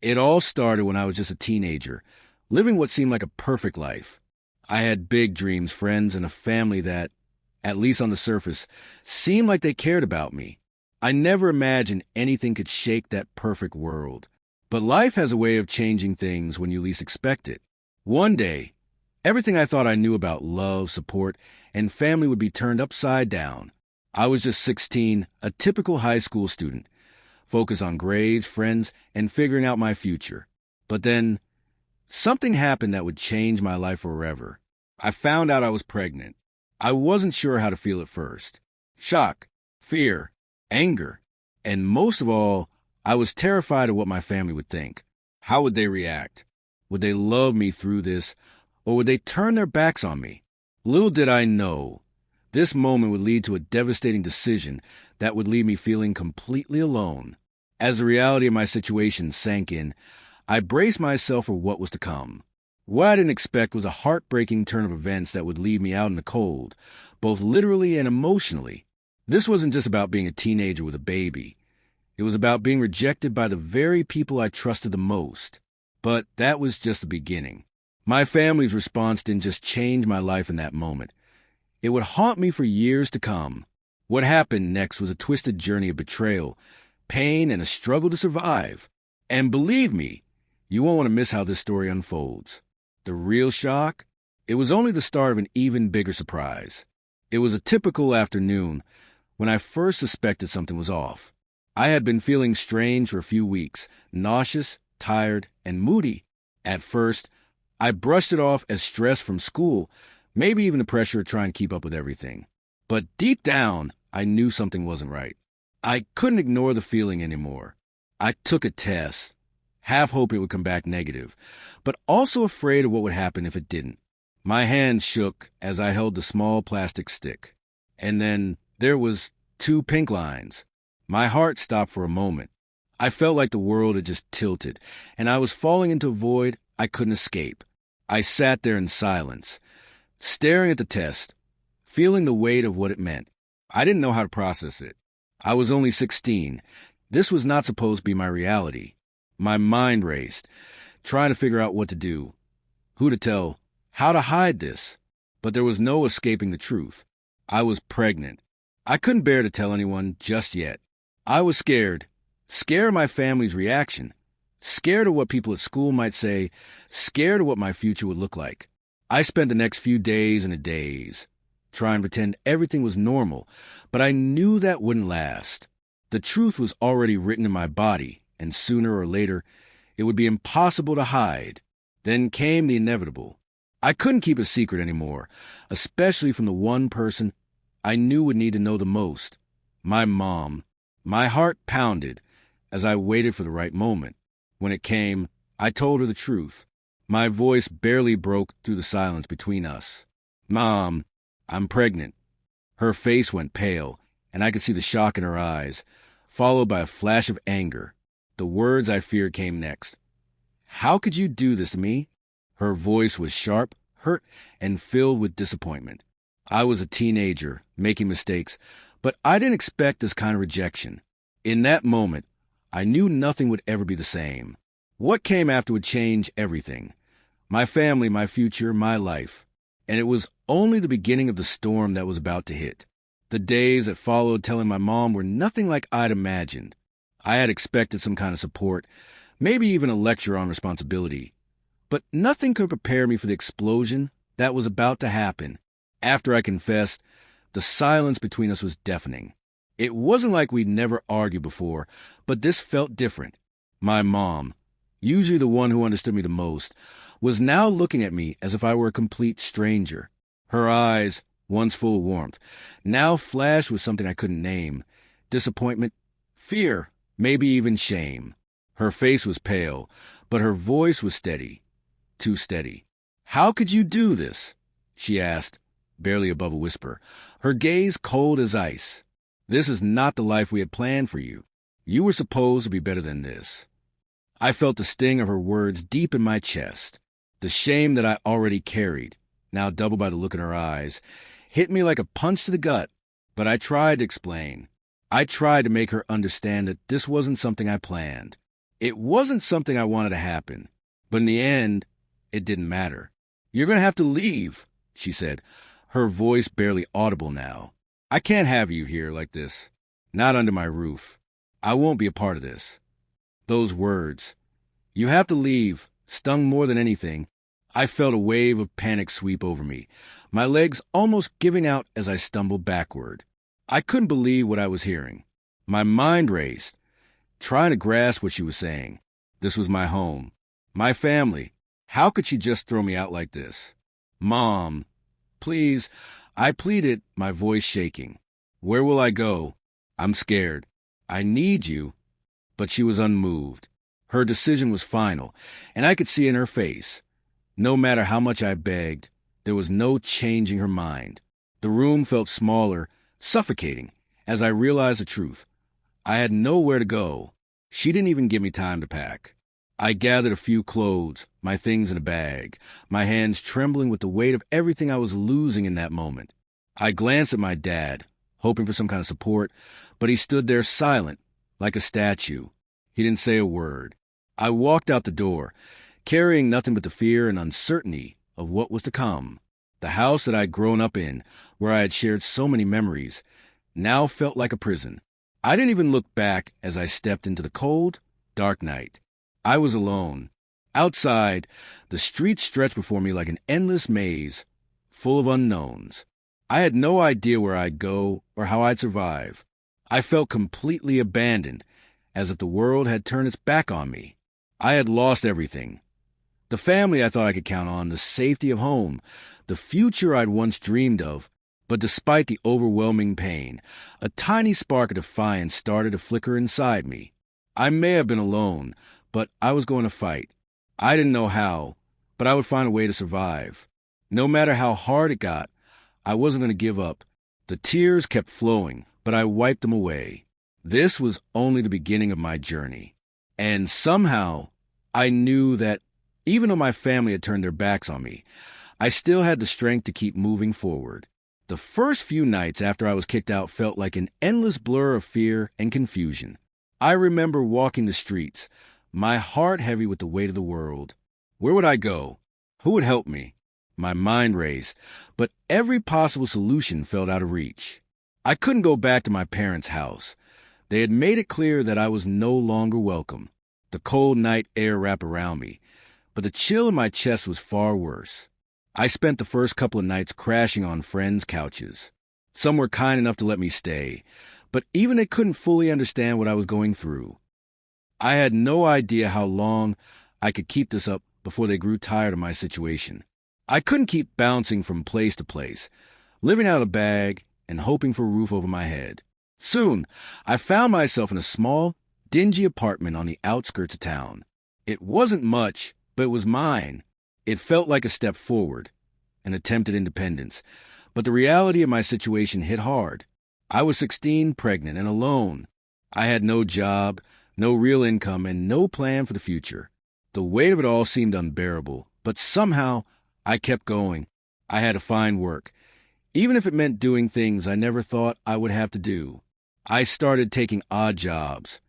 It all started when I was just a teenager, living what seemed like a perfect life. I had big dreams, friends, and a family that, at least on the surface, seemed like they cared about me. I never imagined anything could shake that perfect world. But life has a way of changing things when you least expect it. One day, everything I thought I knew about love, support, and family would be turned upside down. I was just 16, a typical high school student, focused on grades, friends, and figuring out my future. But then, something happened that would change my life forever. I found out I was pregnant. I wasn't sure how to feel at first. Shock, fear, anger, and most of all, I was terrified of what my family would think. How would they react? Would they love me through this, or would they turn their backs on me? Little did I know, this moment would lead to a devastating decision that would leave me feeling completely alone. As the reality of my situation sank in, I braced myself for what was to come. What I didn't expect was a heartbreaking turn of events that would leave me out in the cold, both literally and emotionally. This wasn't just about being a teenager with a baby. It was about being rejected by the very people I trusted the most. But that was just the beginning. My family's response didn't just change my life in that moment. It would haunt me for years to come. What happened next was a twisted journey of betrayal, pain, and a struggle to survive. And believe me, you won't want to miss how this story unfolds. The real shock? It was only the start of an even bigger surprise. It was a typical afternoon when I first suspected something was off. I had been feeling strange for a few weeks, nauseous, tired, and moody. At first, I brushed it off as stress from school, maybe even the pressure of trying to keep up with everything. But deep down, I knew something wasn't right. I couldn't ignore the feeling anymore. I took a test, half hoping it would come back negative, but also afraid of what would happen if it didn't. My hand shook as I held the small plastic stick. And then there was 2 pink lines. My heart stopped for a moment. I felt like the world had just tilted, and I was falling into a void I couldn't escape. I sat there in silence, staring at the test, feeling the weight of what it meant. I didn't know how to process it. I was only 16. This was not supposed to be my reality. My mind raced, trying to figure out what to do, who to tell, how to hide this. But there was no escaping the truth. I was pregnant. I couldn't bear to tell anyone just yet. I was scared of my family's reaction, scared of what people at school might say, scared of what my future would look like. I spent the next few days and a days trying to pretend everything was normal, but I knew that wouldn't last. The truth was already written in my body, and sooner or later, it would be impossible to hide. Then came the inevitable. I couldn't keep a secret anymore, especially from the one person I knew would need to know the most, my mom. My heart pounded as I waited for the right moment. When it came, I told her the truth. My voice barely broke through the silence between us. "Mom, I'm pregnant." Her face went pale, and I could see the shock in her eyes, followed by a flash of anger. The words I feared came next. "How could you do this to me?" Her voice was sharp, hurt, and filled with disappointment. I was a teenager, making mistakes, but I didn't expect this kind of rejection. In that moment, I knew nothing would ever be the same. What came after would change everything. My family, my future, my life. And it was only the beginning of the storm that was about to hit. The days that followed telling my mom were nothing like I'd imagined. I had expected some kind of support, maybe even a lecture on responsibility. But nothing could prepare me for the explosion that was about to happen. After I confessed, the silence between us was deafening. It wasn't like we'd never argued before, but this felt different. My mom, usually the one who understood me the most, was now looking at me as if I were a complete stranger. Her eyes, once full of warmth, now flashed with something I couldn't name. Disappointment, fear, maybe even shame. Her face was pale, but her voice was steady. Too steady. "How could you do this?" she asked, barely above a whisper, her gaze cold as ice. "This is not the life we had planned for you. You were supposed to be better than this." I felt the sting of her words deep in my chest. The shame that I already carried, now doubled by the look in her eyes, hit me like a punch to the gut. But I tried to explain. I tried to make her understand that this wasn't something I planned. It wasn't something I wanted to happen, but in the end, it didn't matter. "You're going to have to leave," she said, her voice barely audible now. "I can't have you here like this. Not under my roof. I won't be a part of this." Those words, "You have to leave," stung more than anything. I felt a wave of panic sweep over me, my legs almost giving out as I stumbled backward. I couldn't believe what I was hearing. My mind raced, trying to grasp what she was saying. This was my home, my family. How could she just throw me out like this? "Mom, please," I pleaded, my voice shaking. "Where will I go? I'm scared. I need you." But she was unmoved. Her decision was final, and I could see in her face. No matter how much I begged, there was no changing her mind. The room felt smaller, suffocating, as I realized the truth. I had nowhere to go. She didn't even give me time to pack. I gathered a few clothes, my things in a bag, my hands trembling with the weight of everything I was losing in that moment. I glanced at my dad, hoping for some kind of support, but he stood there silent, like a statue. He didn't say a word. I walked out the door, carrying nothing but the fear and uncertainty of what was to come. The house that I'd grown up in, where I had shared so many memories, now felt like a prison. I didn't even look back as I stepped into the cold, dark night. I was alone. Outside, the streets stretched before me like an endless maze, full of unknowns. I had no idea where I'd go or how I'd survive. I felt completely abandoned, as if the world had turned its back on me. I had lost everything. The family I thought I could count on, the safety of home, the future I'd once dreamed of. But despite the overwhelming pain, a tiny spark of defiance started to flicker inside me. I may have been alone, but I was going to fight. I didn't know how, but I would find a way to survive. No matter how hard it got, I wasn't going to give up. The tears kept flowing, but I wiped them away. This was only the beginning of my journey. And somehow, I knew that even though my family had turned their backs on me, I still had the strength to keep moving forward. The first few nights after I was kicked out felt like an endless blur of fear and confusion. I remember walking the streets, my heart heavy with the weight of the world. Where would I go? Who would help me? My mind raced, but every possible solution felt out of reach. I couldn't go back to my parents' house. They had made it clear that I was no longer welcome. The cold night air wrapped around me, but the chill in my chest was far worse. I spent the first couple of nights crashing on friends' couches. Some were kind enough to let me stay, but even they couldn't fully understand what I was going through. I had no idea how long I could keep this up before they grew tired of my situation. I couldn't keep bouncing from place to place, living out of a bag and hoping for a roof over my head. Soon, I found myself in a small, dingy apartment on the outskirts of town. It wasn't much, but it was mine. It felt like a step forward, an attempt at independence, but the reality of my situation hit hard. I was 16, pregnant, and alone. I had no job, no real income, and no plan for the future. The weight of it all seemed unbearable, but somehow I kept going. I had to find work, even if it meant doing things I never thought I would have to do. I started taking odd jobs,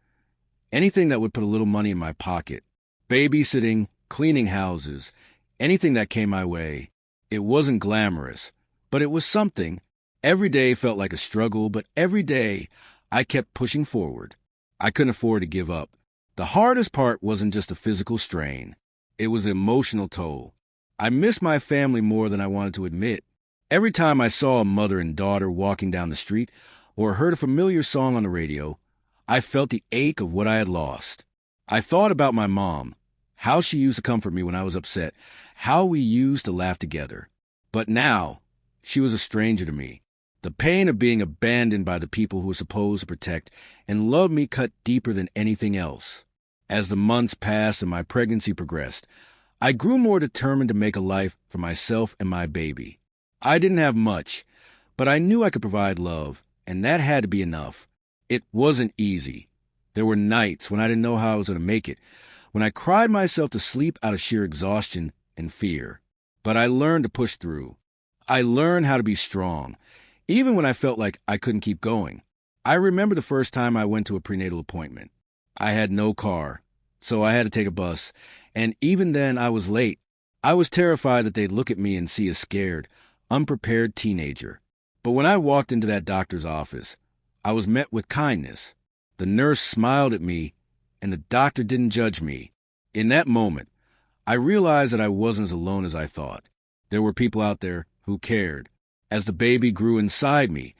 anything that would put a little money in my pocket, babysitting, cleaning houses, anything that came my way. It wasn't glamorous, but it was something. Every day felt like a struggle, but every day I kept pushing forward. I couldn't afford to give up. The hardest part wasn't just the physical strain. It was the emotional toll. I missed my family more than I wanted to admit. Every time I saw a mother and daughter walking down the street or heard a familiar song on the radio, I felt the ache of what I had lost. I thought about my mom, how she used to comfort me when I was upset, how we used to laugh together. But now, she was a stranger to me. The pain of being abandoned by the people who were supposed to protect and love me cut deeper than anything else. As the months passed and my pregnancy progressed, I grew more determined to make a life for myself and my baby. I didn't have much, but I knew I could provide love, and that had to be enough. It wasn't easy. There were nights when I didn't know how I was going to make it, when I cried myself to sleep out of sheer exhaustion and fear. But I learned to push through. I learned how to be strong, even when I felt like I couldn't keep going. I remember the first time I went to a prenatal appointment. I had no car, so I had to take a bus, and even then I was late. I was terrified that they'd look at me and see a scared, unprepared teenager. But when I walked into that doctor's office, I was met with kindness. The nurse smiled at me, and the doctor didn't judge me. In that moment, I realized that I wasn't as alone as I thought. There were people out there who cared. As the baby grew inside me,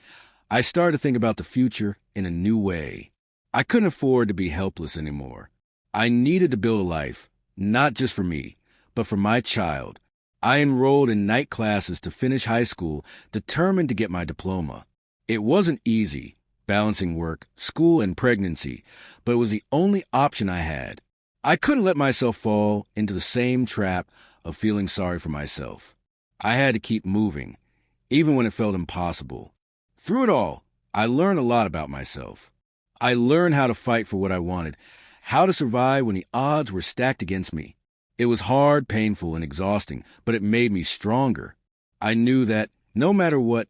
I started to think about the future in a new way. I couldn't afford to be helpless anymore. I needed to build a life, not just for me, but for my child. I enrolled in night classes to finish high school, determined to get my diploma. It wasn't easy, balancing work, school, and pregnancy, but it was the only option I had. I couldn't let myself fall into the same trap of feeling sorry for myself. I had to keep moving, even when it felt impossible. Through it all, I learned a lot about myself. I learned how to fight for what I wanted, how to survive when the odds were stacked against me. It was hard, painful, and exhausting, but it made me stronger. I knew that, no matter what,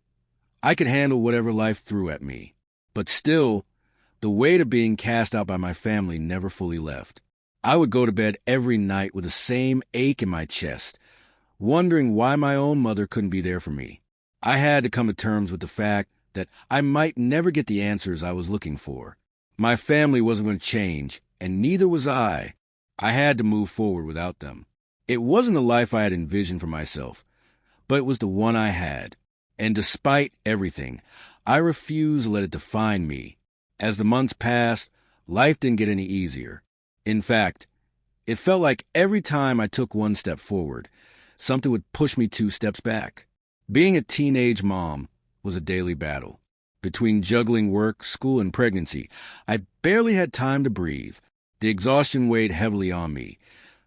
I could handle whatever life threw at me. But still, the weight of being cast out by my family never fully left. I would go to bed every night with the same ache in my chest, wondering why my own mother couldn't be there for me. I had to come to terms with the fact that I might never get the answers I was looking for. My family wasn't going to change, and neither was I. I had to move forward without them. It wasn't the life I had envisioned for myself, but it was the one I had. And despite everything, I refused to let it define me. As the months passed, life didn't get any easier. In fact, it felt like every time I took one step forward, something would push me 2 steps back. Being a teenage mom was a daily battle. Between juggling work, school, and pregnancy, I barely had time to breathe. The exhaustion weighed heavily on me.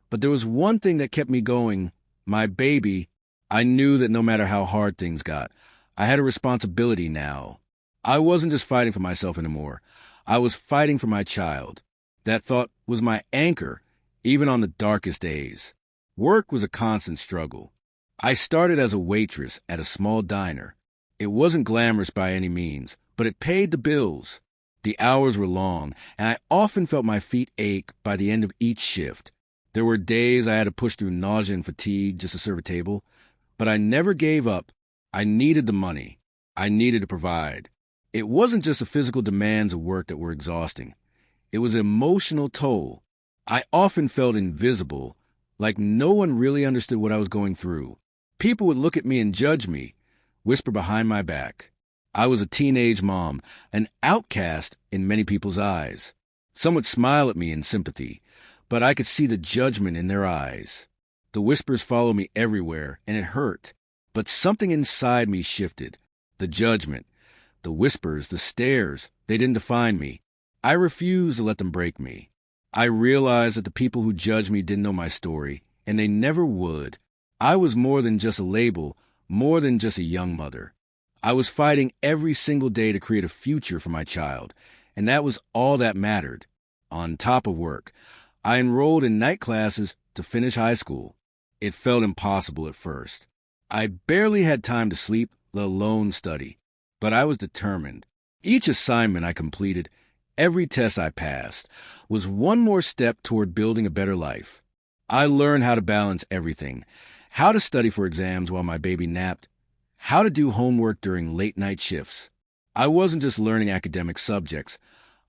But there was one thing that kept me going: my baby. I knew that no matter how hard things got, I had a responsibility now. I wasn't just fighting for myself anymore. I was fighting for my child. That thought was my anchor, even on the darkest days. Work was a constant struggle. I started as a waitress at a small diner. It wasn't glamorous by any means, but it paid the bills. The hours were long, and I often felt my feet ache by the end of each shift. There were days I had to push through nausea and fatigue just to serve a table, but I never gave up. I needed the money. I needed to provide. It wasn't just the physical demands of work that were exhausting. It was an emotional toll. I often felt invisible, like no one really understood what I was going through. People would look at me and judge me, whisper behind my back. I was a teenage mom, an outcast in many people's eyes. Some would smile at me in sympathy, but I could see the judgment in their eyes. The whispers followed me everywhere, and it hurt. But something inside me shifted. The judgment, the whispers, the stares, they didn't define me. I refused to let them break me. I realized that the people who judged me didn't know my story, and they never would. I was more than just a label, more than just a young mother. I was fighting every single day to create a future for my child, and that was all that mattered. On top of work, I enrolled in night classes to finish high school. It felt impossible at first. I barely had time to sleep, let alone study, but I was determined. Each assignment I completed, every test I passed, was one more step toward building a better life. I learned how to balance everything: how to study for exams while my baby napped, how to do homework during late-night shifts. I wasn't just learning academic subjects.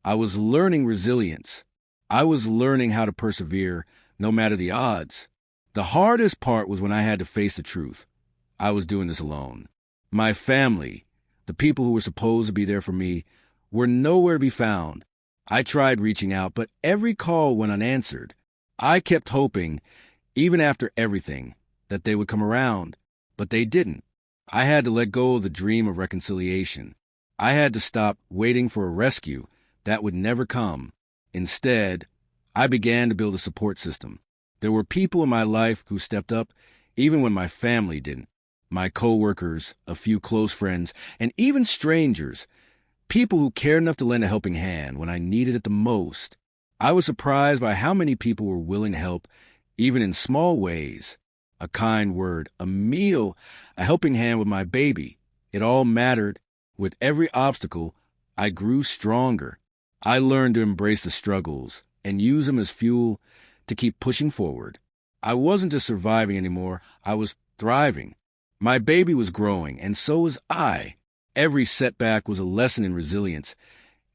I was learning resilience. I was learning how to persevere no matter the odds. The hardest part was when I had to face the truth. I was doing this alone. My family, the people who were supposed to be there for me, were nowhere to be found. I tried reaching out, but every call went unanswered. I kept hoping, even after everything, that they would come around, but they didn't. I had to let go of the dream of reconciliation. I had to stop waiting for a rescue that would never come. Instead, I began to build a support system. There were people in my life who stepped up, even when my family didn't. My coworkers, a few close friends, and even strangers. People who cared enough to lend a helping hand when I needed it the most. I was surprised by how many people were willing to help, even in small ways. A kind word, a meal, a helping hand with my baby. It all mattered. With every obstacle, I grew stronger. I learned to embrace the struggles, and use them as fuel to keep pushing forward. I wasn't just surviving anymore, I was thriving. My baby was growing, and so was I. Every setback was a lesson in resilience.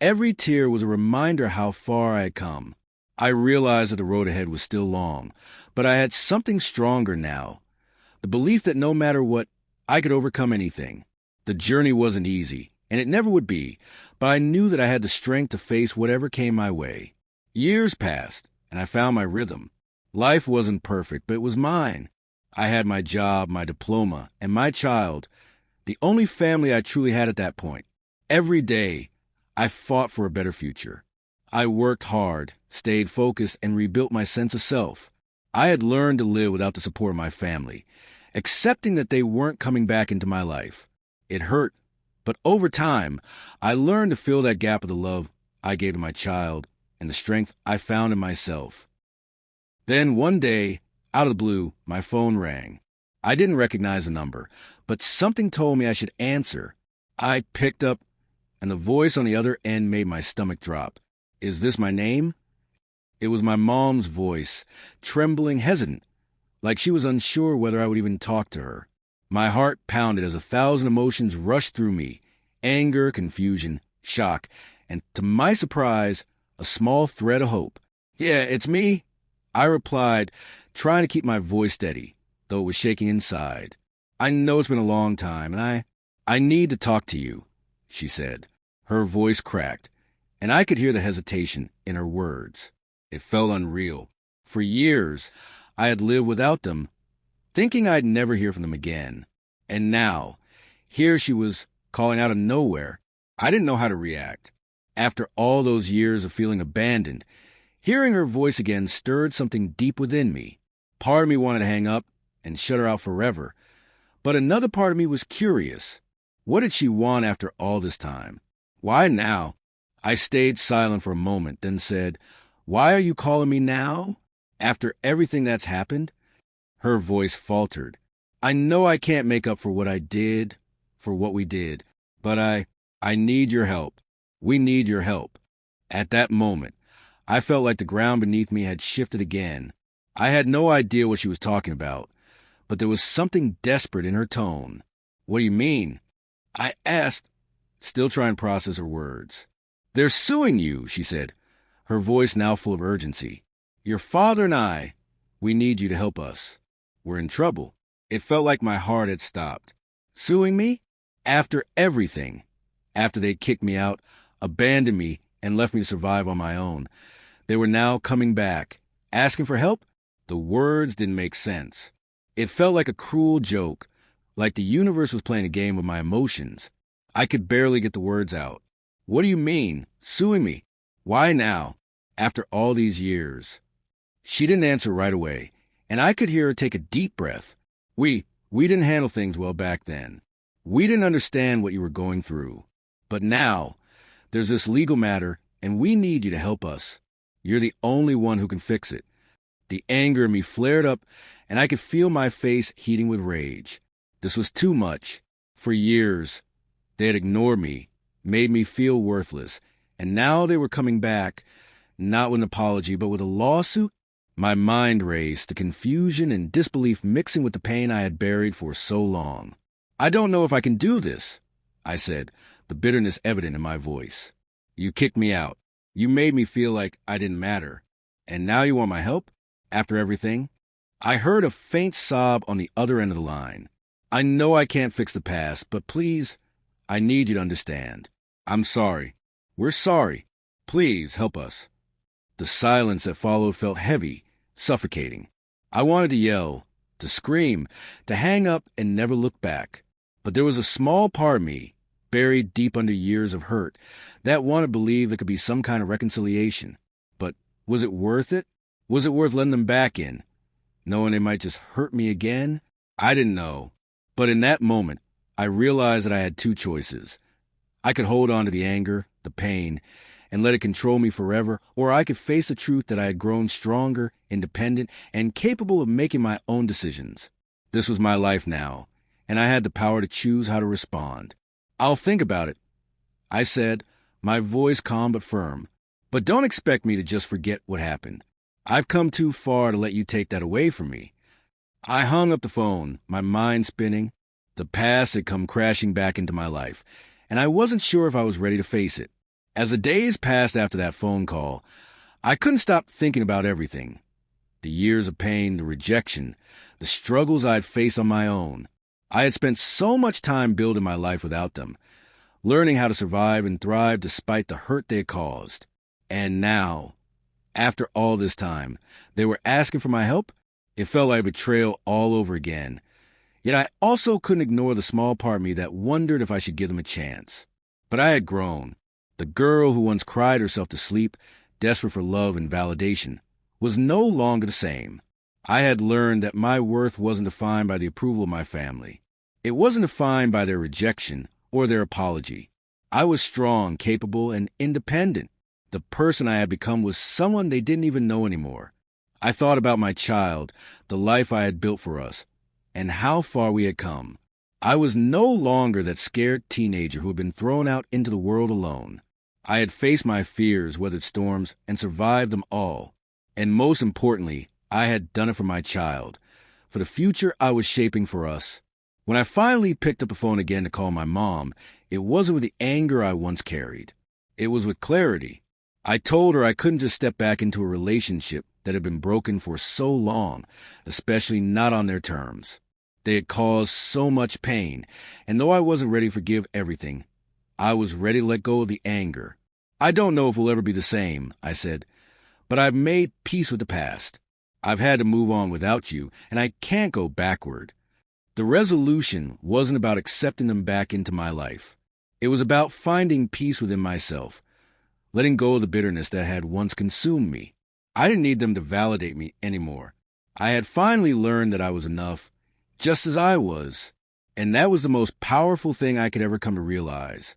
Every tear was a reminder how far I had come. I realized that the road ahead was still long, but I had something stronger now. The belief that no matter what, I could overcome anything. The journey wasn't easy, and it never would be, but I knew that I had the strength to face whatever came my way. Years passed, and I found my rhythm. Life wasn't perfect, but it was mine. I had my job, my diploma, and my child, the only family I truly had at that point. Every day, I fought for a better future. I worked hard, stayed focused, and rebuilt my sense of self. I had learned to live without the support of my family, accepting that they weren't coming back into my life. It hurt, but over time, I learned to fill that gap with the love I gave to my child and the strength I found in myself. Then one day, out of the blue, my phone rang. I didn't recognize the number, but something told me I should answer. I picked up, and the voice on the other end made my stomach drop. "Is this my name?" It was my mom's voice, trembling, hesitant, like she was unsure whether I would even talk to her. My heart pounded as 1,000 emotions rushed through me: anger, confusion, shock, and to my surprise, a small thread of hope. "Yeah, it's me," I replied, trying to keep my voice steady, though it was shaking inside. "I know it's been a long time, and I need to talk to you," she said. Her voice cracked, and I could hear the hesitation in her words. It felt unreal. For years, I had lived without them, thinking I'd never hear from them again. And now, here she was calling out of nowhere. I didn't know how to react. After all those years of feeling abandoned, hearing her voice again stirred something deep within me. Part of me wanted to hang up and shut her out forever, but another part of me was curious. What did she want after all this time? Why now? I stayed silent for a moment, then said, "Why are you calling me now? After everything that's happened?" Her voice faltered. "I know I can't make up for what I did, for what we did, but I need your help. We need your help." At that moment, I felt like the ground beneath me had shifted again. I had no idea what she was talking about, but there was something desperate in her tone. "What do you mean?" I asked, still trying to process her words. "They're suing you," she said, her voice now full of urgency. "Your father and we need you to help us. We're in trouble." It felt like my heart had stopped. Suing me? After everything. After they kicked me out, abandoned me, and left me to survive on my own. They were now coming back, asking for help? The words didn't make sense. It felt like a cruel joke, like the universe was playing a game with my emotions. I could barely get the words out. "What do you mean? Suing me? Why now? After all these years?" She didn't answer right away, and I could hear her take a deep breath. We didn't handle things well back then. We didn't understand what you were going through. But now, there's this legal matter, and we need you to help us. You're the only one who can fix it." The anger in me flared up, and I could feel my face heating with rage. This was too much. For years, they had ignored me, made me feel worthless, and now they were coming back, not with an apology, but with a lawsuit. My mind raced, the confusion and disbelief mixing with the pain I had buried for so long. "I don't know if I can do this," I said, the bitterness evident in my voice. "You kicked me out. You made me feel like I didn't matter. And now you want my help? After everything?" I heard a faint sob on the other end of the line. "I know I can't fix the past, but please, I need you to understand. I'm sorry. We're sorry. Please help us." The silence that followed felt heavy, suffocating. I wanted to yell, to scream, to hang up and never look back. But there was a small part of me, buried deep under years of hurt, that wanted to believe there could be some kind of reconciliation. But was it worth it? Was it worth letting them back in, knowing they might just hurt me again? I didn't know. But in that moment, I realized that I had two choices. I could hold on to the anger, the pain, and let it control me forever, or I could face the truth that I had grown stronger, independent, and capable of making my own decisions. This was my life now, and I had the power to choose how to respond. "I'll think about it," I said, my voice calm but firm. But don't expect me to just forget what happened. I've come too far to let you take that away from me. I hung up the phone, my mind spinning. The past had come crashing back into my life, and I wasn't sure if I was ready to face it. As the days passed after that phone call, I couldn't stop thinking about everything. The years of pain, the rejection, the struggles I'd faced on my own. I had spent so much time building my life without them, learning how to survive and thrive despite the hurt they had caused. And now, after all this time, they were asking for my help? It felt like betrayal all over again. Yet I also couldn't ignore the small part of me that wondered if I should give them a chance. But I had grown. The girl who once cried herself to sleep, desperate for love and validation, was no longer the same. I had learned that my worth wasn't defined by the approval of my family. It wasn't defined by their rejection or their apology. I was strong, capable, and independent. The person I had become was someone they didn't even know anymore. I thought about my child, the life I had built for us, and how far we had come. I was no longer that scared teenager who had been thrown out into the world alone. I had faced my fears, weathered storms, and survived them all. And most importantly, I had done it for my child, for the future I was shaping for us. When I finally picked up the phone again to call my mom, it wasn't with the anger I once carried. It was with clarity. I told her I couldn't just step back into a relationship that had been broken for so long, especially not on their terms. They had caused so much pain, and though I wasn't ready to forgive everything, I was ready to let go of the anger. I don't know if we'll ever be the same, I said, but I've made peace with the past. I've had to move on without you, and I can't go backward. The resolution wasn't about accepting them back into my life. It was about finding peace within myself, letting go of the bitterness that had once consumed me. I didn't need them to validate me anymore. I had finally learned that I was enough, just as I was, and that was the most powerful thing I could ever come to realize.